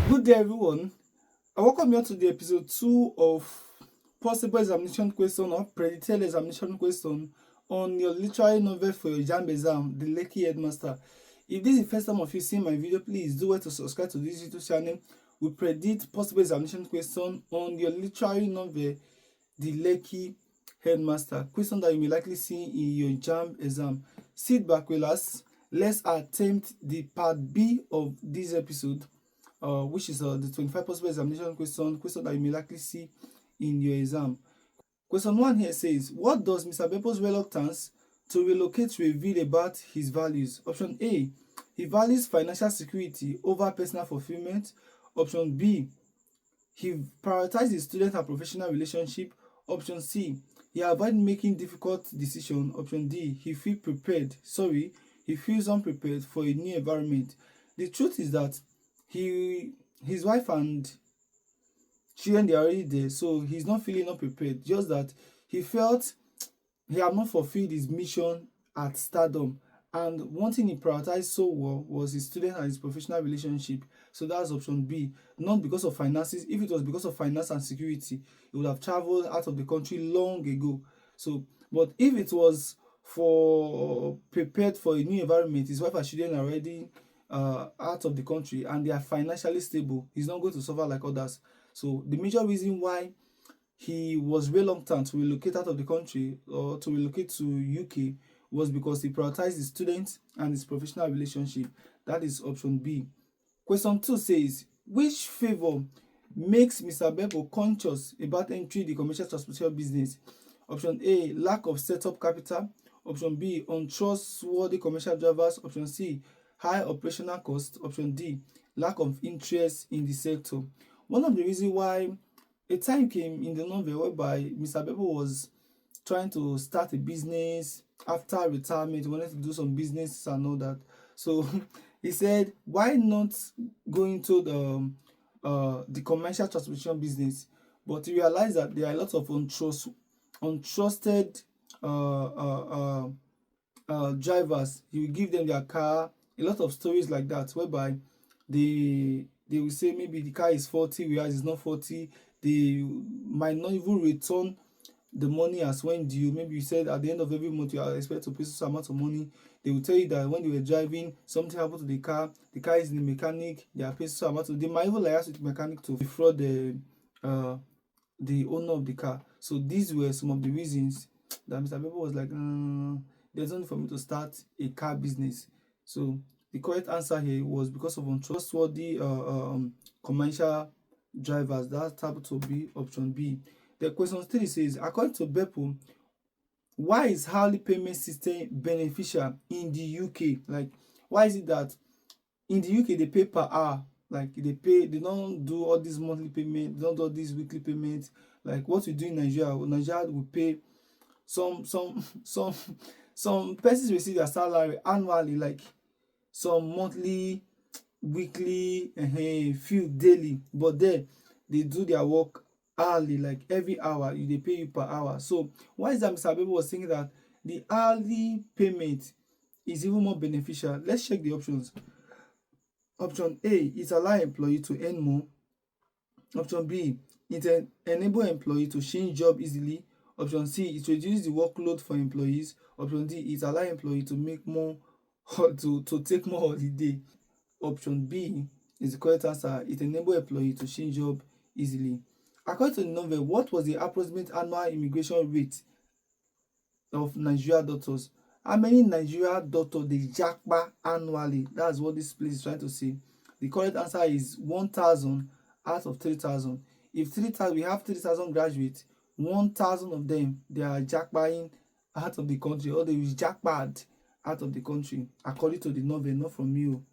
Good day, everyone. I welcome you to the episode 2 of possible examination question or predicted examination question on your literary novel for your JAMB exam, the Lekki Headmaster. If this is the first time of you seeing my video, please do well to subscribe to this YouTube channel. We predict possible examination question on your literary novel, the Lekki Headmaster. Question that you may likely see in your JAMB exam. Sit back, relax. Let's attempt the part B of this episode. Which is the 25 possible examination question that you may likely see in your exam. Question 1 here says, what does Mr. Beppo's reluctance to relocate reveal about his values? Option A, he values financial security over personal fulfillment. Option B, he prioritizes student and professional relationship. Option C, he avoids making difficult decisions. Option D, he feels unprepared for a new environment. The truth is that his wife and children, they are already there, so he's not feeling unprepared. Just that he felt he had not fulfilled his mission at Stardom, and one thing he prioritized so well was his student and his professional relationship. So that's option B. Not because of finances. If it was because of finance and security, he would have traveled out of the country long ago. So, but if it was for prepared for a new environment, his wife and children are already out of the country and they are financially stable, he's not going to suffer like others. So the major reason why he was reluctant to relocate out of the country or to relocate to UK was because he prioritized his students and his professional relationship. That is option B. Question 2 says, which favor makes Mr. Beppo conscious about entering the commercial transportation business? Option A, lack of setup capital. Option B, untrustworthy commercial drivers. Option C, high operational cost. Option D, lack of interest in the sector. One of the reasons why a time came in the novel whereby Mr. Beppo was trying to start a business after retirement. He wanted to do some business and all that. So he said, why not go into the commercial transportation business? But he realized that there are a lot of untrusted drivers. He will give them their car. A lot of stories like that, whereby they will say maybe the car is 40, whereas it's not 40. They might not even return the money as when due. Maybe you said at the end of every month you are expected to pay some amount of money. They will tell you that when they were driving, something happened to the car is in the mechanic, they are paying some amount of, they might even liaise with the mechanic to defraud the owner of the car. So these were some of the reasons that Mr. Beppo was like, there's only for me to start a car business. So the correct answer here was because of untrustworthy commercial drivers. That happened to be option B. The question 3 says, according to Beppo, why is hourly payment system beneficial in the UK? Like, why is it that in the UK they pay per hour? Like they don't do all these monthly payment, they don't do all these weekly payments. Like what we do in Nigeria will pay some persons receive their salary annually, like some monthly, weekly, few daily, but then they do their work hourly, like every hour they pay you per hour. So why is that Mr. Beppo was thinking that the hourly payment is even more beneficial? Let's check the options. Option A, it allows employee to earn more. Option B, it enable employee to change job easily. Option C, it reduces the workload for employees. Option D, it allows employee to make more to take more holiday. Option B is the correct answer. It enables employee to change job easily. According to the novel, what was the approximate annual immigration rate of Nigeria doctors? How many Nigeria doctors they jackpot annually? That's what this place is trying to say. The correct answer is 1,000 out of 3,000. If 3,000, we have 3,000 graduates, 1,000 of them they are jackpotting out of the country, or they will jackpot out of the country, according to the novel, not from you.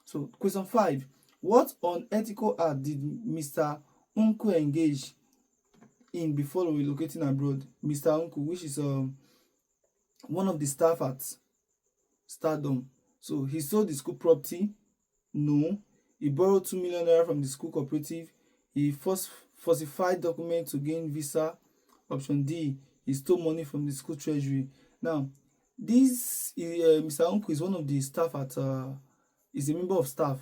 So question 5, what unethical act did Mr. Uncle engage in before relocating abroad? Mr. Uncle, which is one of the staff at Stardom. So he sold the school property. No. He borrowed 2 million naira from the school cooperative. He falsified documents to gain visa. Option D, he stole money from the school treasury. Now, this Mr. Uncle is one of the staff at is a member of staff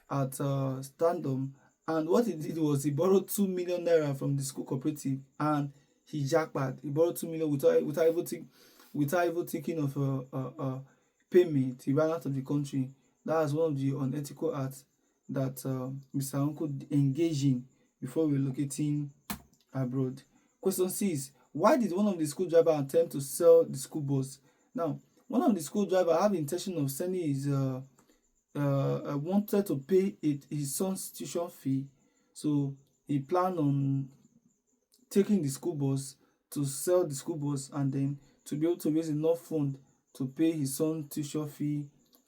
at Stardom, and what he did was he borrowed 2 million naira from the school cooperative, and he jackpot. He borrowed 2 million without even thinking of payment. He ran out of the country. That was one of the unethical acts that Mr. Uncle engaged in before relocating abroad. Question 6. Why did one of the school driver attempt to sell the school bus? Now, one of the school driver have the intention of sending his wanted to pay his son's tuition fee, so he planned on taking the school bus to sell the school bus and then to be able to raise enough fund to pay his son tuition fee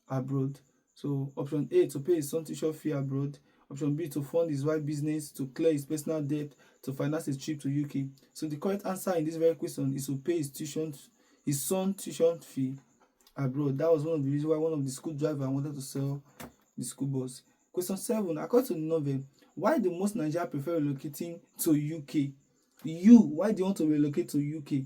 abroad. So option A, to pay his son tuition fee abroad. Option B, to fund his wife business, to clear his personal debt, to finance his trip to UK. So the correct answer in this very question is to pay his son tuition fee abroad. That was one of the reasons why one of the school driver wanted to sell the school bus. Question 7. According to the novel, why do most Nigerians prefer relocating to UK? Why do you want to relocate to UK?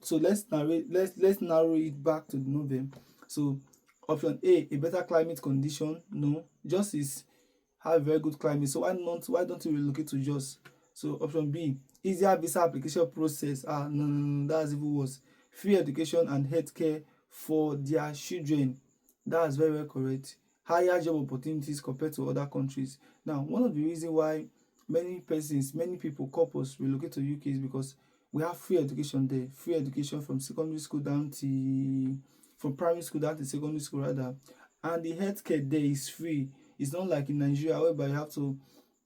So let's narrow it back to the novel. So option A, a better climate condition. No, Jos is have very good climate. So why don't you relocate to Jos? So option B, easier visa application process. No, that's even worse. Free education and healthcare for their children. That's very, very correct. Higher job opportunities compared to other countries. Now, one of the reasons why many people, couples relocate to UK is because we have free education there. Free education from secondary school from primary school down to secondary school rather. And the healthcare there is free. It's not like in Nigeria whereby you have to,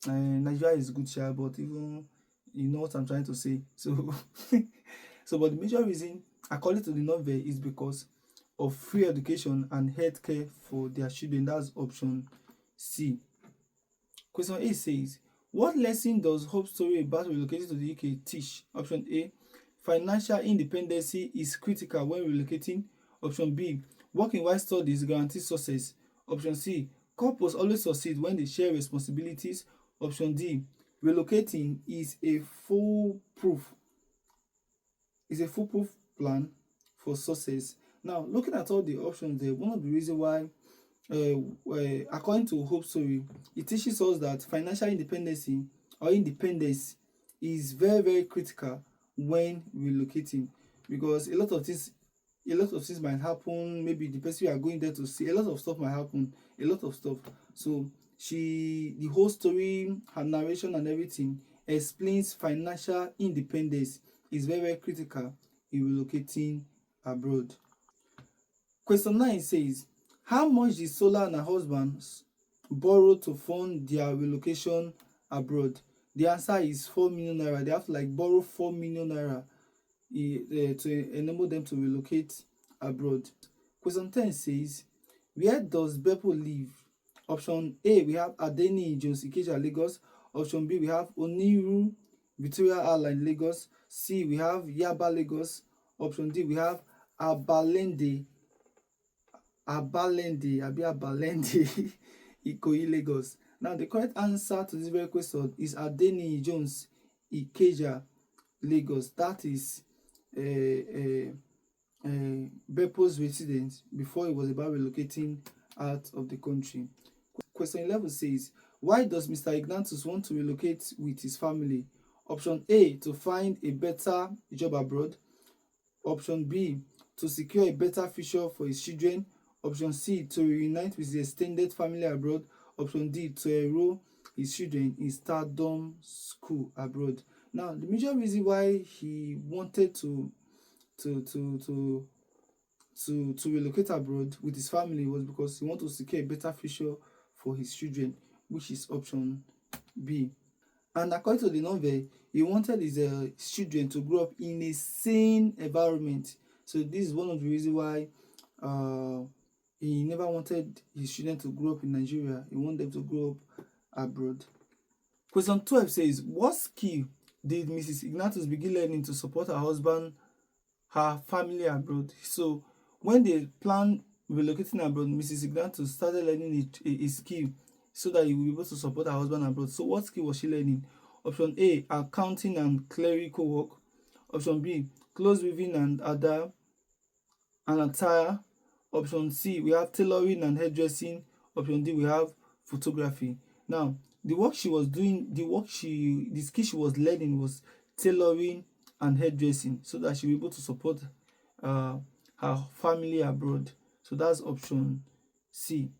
Nigeria is good, but even, you know what I'm trying to say. So, but the major reason, according to the novel, is because of free education and healthcare for their children. That's option C. Question 8 says, what lesson does Hope's story about relocating to the UK teach? Option A, financial independence is critical when relocating. Option B, working while studies guarantees success. Option C, couples always succeed when they share responsibilities. Option D, relocating is a foolproof plan for success. Now, looking at all the options there, one of the reasons why, according to Hope's story, it teaches us that financial independence is very, very critical when relocating, because a lot of things might happen. Maybe the person you are going there to see, a lot of stuff might happen, a lot of stuff. So the whole story, her narration and everything explains financial independence is very, very critical in relocating abroad. Question 9 says, how much did Sola and her husband borrow to fund their relocation abroad? The answer is 4 million naira. They have to borrow 4 million naira to enable them to relocate abroad. Question 10 says, where does Beppo live? Option A, we have Adeni Jones Ikeja, Lagos. Option B, we have Oniru Victoria Airline, Lagos. C, we have Yaba, Lagos. Option D, we have Abalende Ikoyi, Lagos. Now, the correct answer to this very question is Adeni Jones Ikeja, Lagos. That is Beppo's residence before he was about relocating out of the country. Question 11 says, why does Mr. Ignatius want to relocate with his family? Option A, to find a better job abroad. Option B, to secure a better future for his children. Option C, to reunite with the extended family abroad. Option D, to enroll his children in Stardom school abroad. Now, the major reason why he wanted to relocate abroad with his family was because he wanted to secure a better future for his children, which is option B. And according to the novel, he wanted his children to grow up in a sane environment. So this is one of the reasons why he never wanted his children to grow up in Nigeria. He wanted them to grow up abroad. Question 12 says, what skill did Mrs. Ignatius begin learning to support her family abroad? So when they planned relocating abroad, Mrs. Ignatius started learning a skill so that he will be able to support her husband abroad. So what skill was she learning? Option A, accounting and clerical work. Option B, clothes weaving and attire. Option C, we have tailoring and hairdressing. Option D, we have photography. Now, the work she was doing, the skill she was learning was tailoring and hairdressing, so that she will be able to support uh, her family abroad. So that's option C.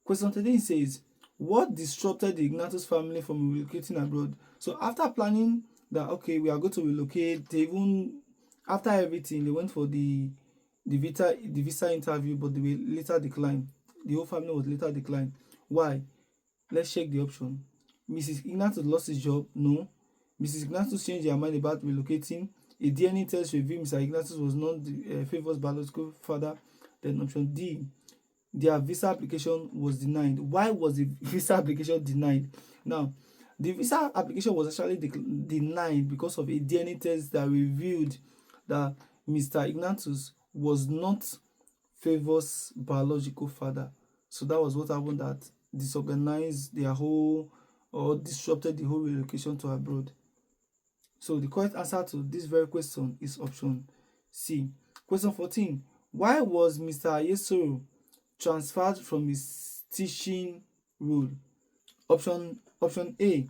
Question 13 says, what disrupted the Ignatius family from relocating abroad? So after planning that, okay, we are going to relocate, they even, after everything, they went for the visa interview, but they were later declined. The whole family was later declined. Why? Let's check the option. Mrs. Ignatius lost his job? No. Mrs. Ignatius changed her mind about relocating. A DNA test revealed Mr. Ignatius was not the Favor's biological father. Then option D, their visa application was denied. Why was the visa application denied? Now, the visa application was actually denied because of a DNA test that revealed that Mr. Ignatius was not Favor's biological father. So that was what happened, that disorganized their whole, or disrupted the whole relocation to abroad. So the correct answer to this very question is option C. Question 14. Why was Mr. Ayesoro transferred from his teaching role? Option A,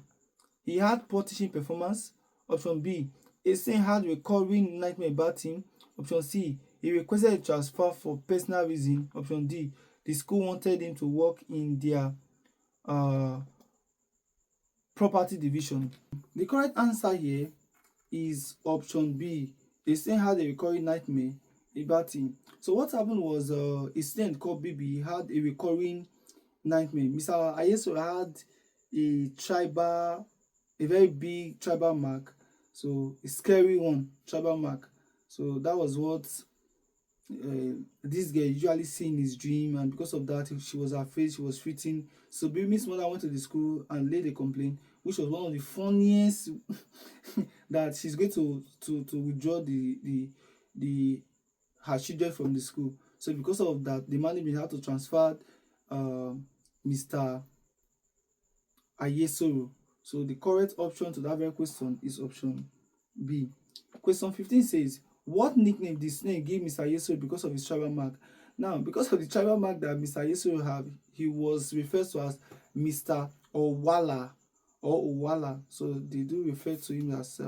he had poor teaching performance. Option B, a student had recurring nightmare about him. Option C, he requested a transfer for personal reason. Option D, the school wanted him to work in their property division. The correct answer here is option B. A student had a recurring nightmare about him. So what happened was, a student called Bibi had a recurring nightmare. Mr. Ayeso had a very big tribal mark, so a scary one, tribal mark. So that was what this girl usually see in his dream, and because of that, she was afraid, she was freaking. So Bibi's mother went to the school and laid a complaint, which was one of the funniest that she's going to withdraw the her children from the school. So because of that, the management had to transfer Mr. Ayesoro. So the correct option to that very question is option B. Question 15 says, what nickname did Snake give Mr. Ayesoro because of his tribal mark? Now, because of the tribal mark that Mr. Ayesoro had, he was referred to as Mr. Owala or Owala. So they do refer to him as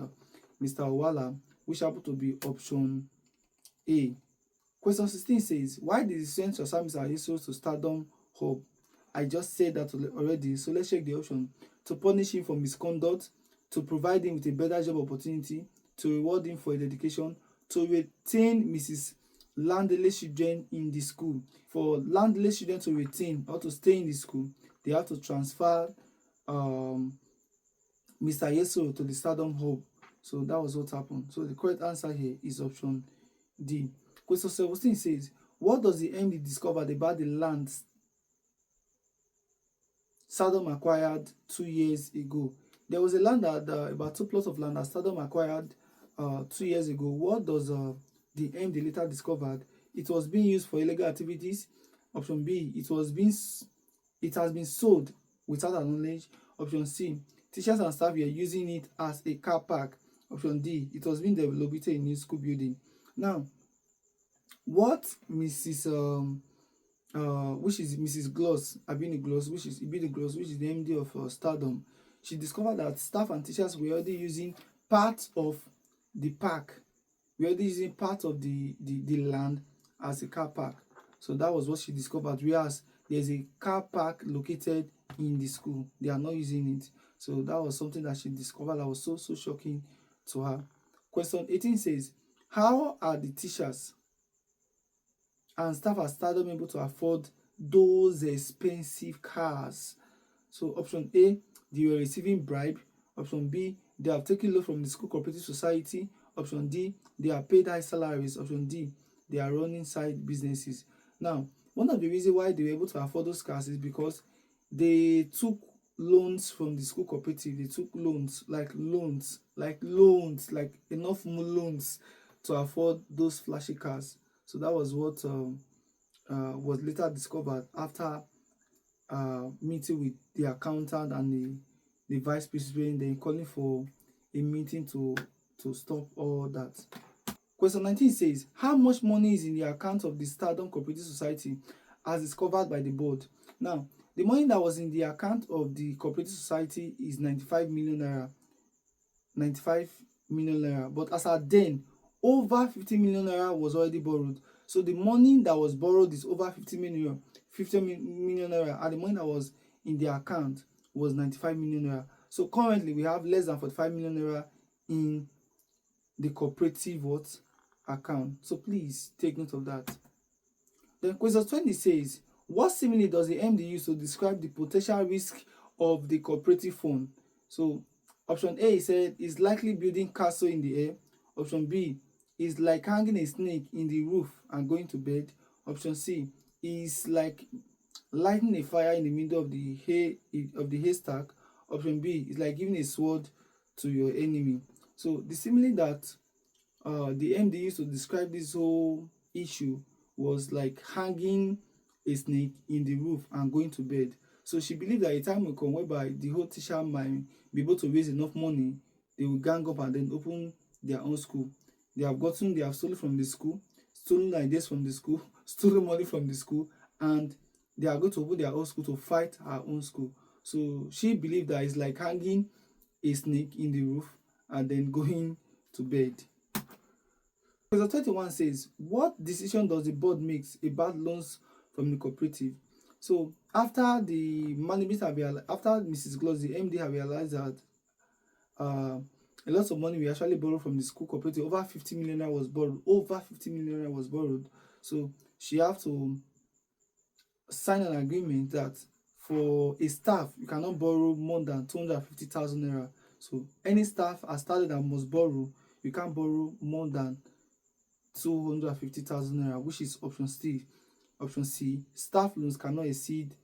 Mr. Owala, which happened to be option A. Question 16 says, why did the student transfer Mr. Ayesoro to Stardom Hub? I just said that already, so let's check the option. To punish him for misconduct, to provide him with a better job opportunity, to reward him for his dedication, to retain Mrs. Landless children in the school. For landless children to retain or to stay in the school, they have to transfer Mr. Ayesoro to the Stardom Hub. So that was what happened. So the correct answer here is option D. Question 17 says, what does the MD discover about the land Stardom acquired 2 years ago? There was a land that about 2 plots of land that Stardom acquired 2 years ago. What does the MD later discovered? It was being used for illegal activities. Option B, it has been sold without our knowledge. Option C, teachers and staff were using it as a car park. Option D, it was being developed in a new school building. Now, what Mrs. Which is Mrs. Gloss, Abini Gloss, which is Ibini Gloss, which is the MD of Stardom, she discovered that staff and teachers were already using part of the park. We are already using part of the land as a car park. So that was what she discovered. Whereas there's a car park located in the school, they are not using it. So that was something that she discovered that was so shocking to her. Question 18 says, how are the teachers and staff at Stardom able to afford those expensive cars? So option A, they were receiving bribe. Option B, they have taken loan from the school cooperative society. Option D, they are paid high salaries. Option D, they are running side businesses. Now, one of the reasons why they were able to afford those cars is because they took loans from the school cooperative. They took loans, like enough loans to afford those flashy cars. So that was what was later discovered after meeting with the accountant and the vice president, then calling for a meeting to stop all that. Question 19 says, how much money is in the account of the Stardom Cooperative Society as discovered by the board? Now, the money that was in the account of the cooperative society is 95 million naira. 95 million naira. But as at then, over 50 million naira was already borrowed. So the money that was borrowed is over 50 million naira, and the money that was in the account was 95 million naira. So currently we have less than 45 million naira in the cooperative what account. So please take note of that. Then question 20 says, what simile does the MD use to describe the potential risk of the cooperative fund? So option A said is likely building castle in the air. Option B is like hanging a snake in the roof and going to bed. Option C is like lighting a fire in the middle of the haystack. Option B is like giving a sword to your enemy. So the simile that the MD used to describe this whole issue was like hanging a snake in the roof and going to bed. So she believed that a time will come whereby the whole teacher might be able to raise enough money, they will gang up and then open their own school. They have stolen from the school, stolen ideas from the school, stolen money from the school, and they are going to open their own school to fight her own school. So she believed that it's like hanging a snake in the roof and then going to bed. Question 21 says, what decision does the board make about loans from the cooperative? So after the management after Mrs. Gloss, the MD have realized that a lot of money we actually borrowed from the school cooperative, over 50 million naira was borrowed. Over 50 million naira was borrowed. So she have to sign an agreement that for a staff you cannot borrow more than 250,000 naira. So any staff has started that must borrow, you can't borrow more than 250,000 naira, which is option C. Option C, staff loans cannot exceed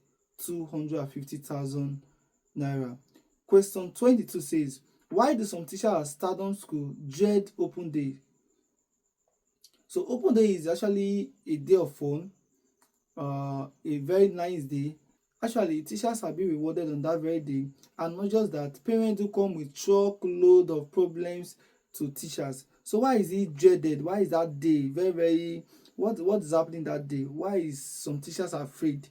250,000 naira. Question 22 says, why do some teachers at Stardom School dread open day? So open day is actually a day of fun, a very nice day. Actually, teachers have been rewarded on that very day, and not just that, parents do come with truckload of problems to teachers. So why is it dreaded? Why is that day very what is happening that day? Why is some teachers afraid?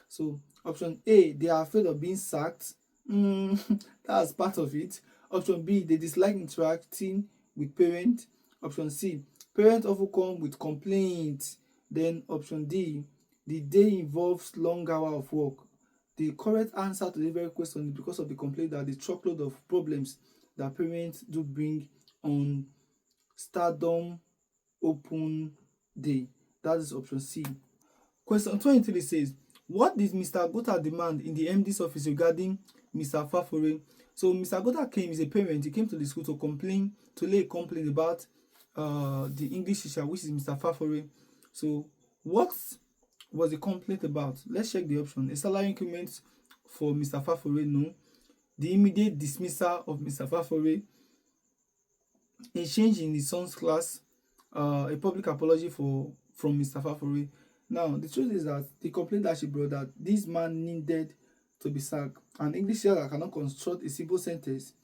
So option A, they are afraid of being sacked. That's part of it. Option B, they dislike interacting with parents. Option C, parents often come with complaints. Then option D, the day involves long hour of work. The correct answer to the very question is because of the complaint that the truckload of problems that parents do bring on Stardom open day. That is option C. Question 23 says, what did Mr. Gota demand in the MD's office regarding Mr. Fafore? So Mr. Gota is a parent. He came to the school to lay a complaint about the English teacher, which is Mr. Fafore. So what was the complaint about? Let's check the option. A salary increment for Mr. Fafore, no. The immediate dismissal of Mr. Fafore, a change in his son's class, a public apology from Mr. Fafore. Now, the truth is that the complaint that she brought, that this man needed to be sacked. An English teacher that cannot construct a simple sentence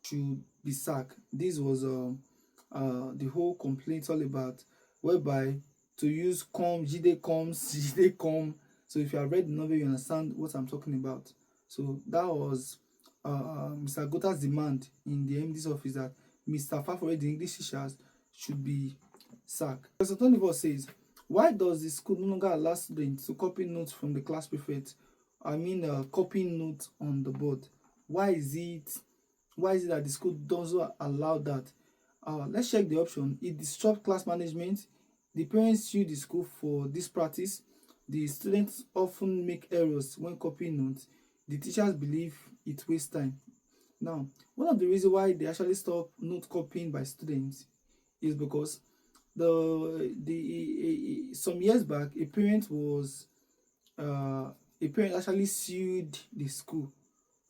should be sacked. This was the whole complaint all about, whereby to use come, Jide comes, Jide come. So if you have read the novel, you understand what I'm talking about. So that was Mr. Gota's demand in the MD's office, that Mr. Fafore, the English teachers, should be sacked. Question 24 says, why does the school no longer allow students to copy notes from the class prefect? Copying notes on the board. Why is it that the school doesn't allow that? Let's check the option. It disrupts class management. The parents sue the school for this practice. The students often make errors when copying notes. The teachers believe it wastes time. Now, one of the reasons why they actually stop note copying by students is because some years back, a parent actually sued the school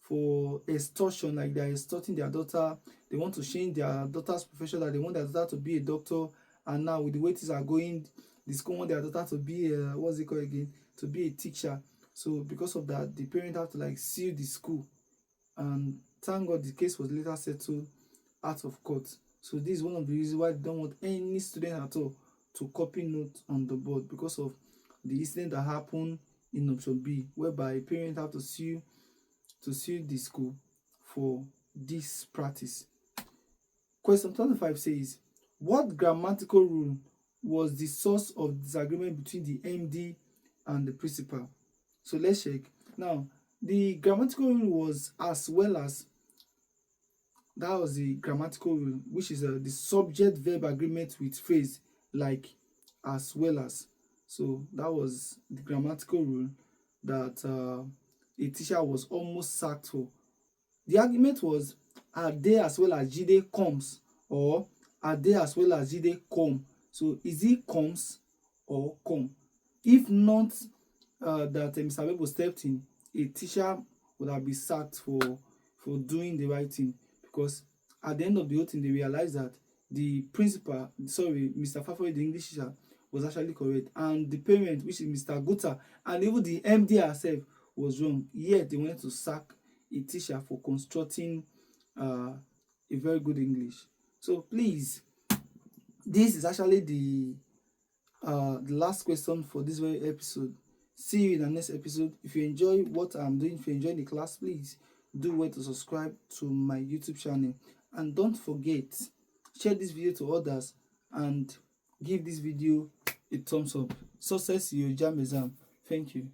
for extortion, like they're extorting their daughter. They want to change their daughter's profession, that they want their daughter to be a doctor, and now with the way things are going, the school want their daughter to be to be a teacher. So because of that, the parent have to like sue the school, and thank God the case was later settled out of court. So this is one of the reasons why they don't want any student at all to copy notes on the board, because of the incident that happened in option B, whereby parents have to sue the school for this practice. Question 25 says, what grammatical rule was the source of disagreement between the MD and the principal? So let's check. Now, the grammatical rule was as well as, that was the grammatical rule, which is the subject verb agreement with phrase like as well as. So that was the grammatical rule that a teacher was almost sacked for. The argument was, are they as well as Jide comes, or are they as well as Jide come? So is it comes or come? If not that Mr. Bebo stepped in, a teacher would have been sacked for doing the right thing, because at the end of the whole thing they realized that the principal, sorry, Mr. Fafoi, the English teacher, was actually correct, and the parent, which is Mr. Guta, and even the MD herself was wrong. Yet they wanted to sack a teacher for constructing a very good English. So please, this is actually the last question for this very episode. See you in the next episode. If you enjoy what I'm doing, if you enjoy the class, please do well to subscribe to my YouTube channel, and don't forget, share this video to others and give this video a thumbs up. Success to your JAMB exam. Thank you.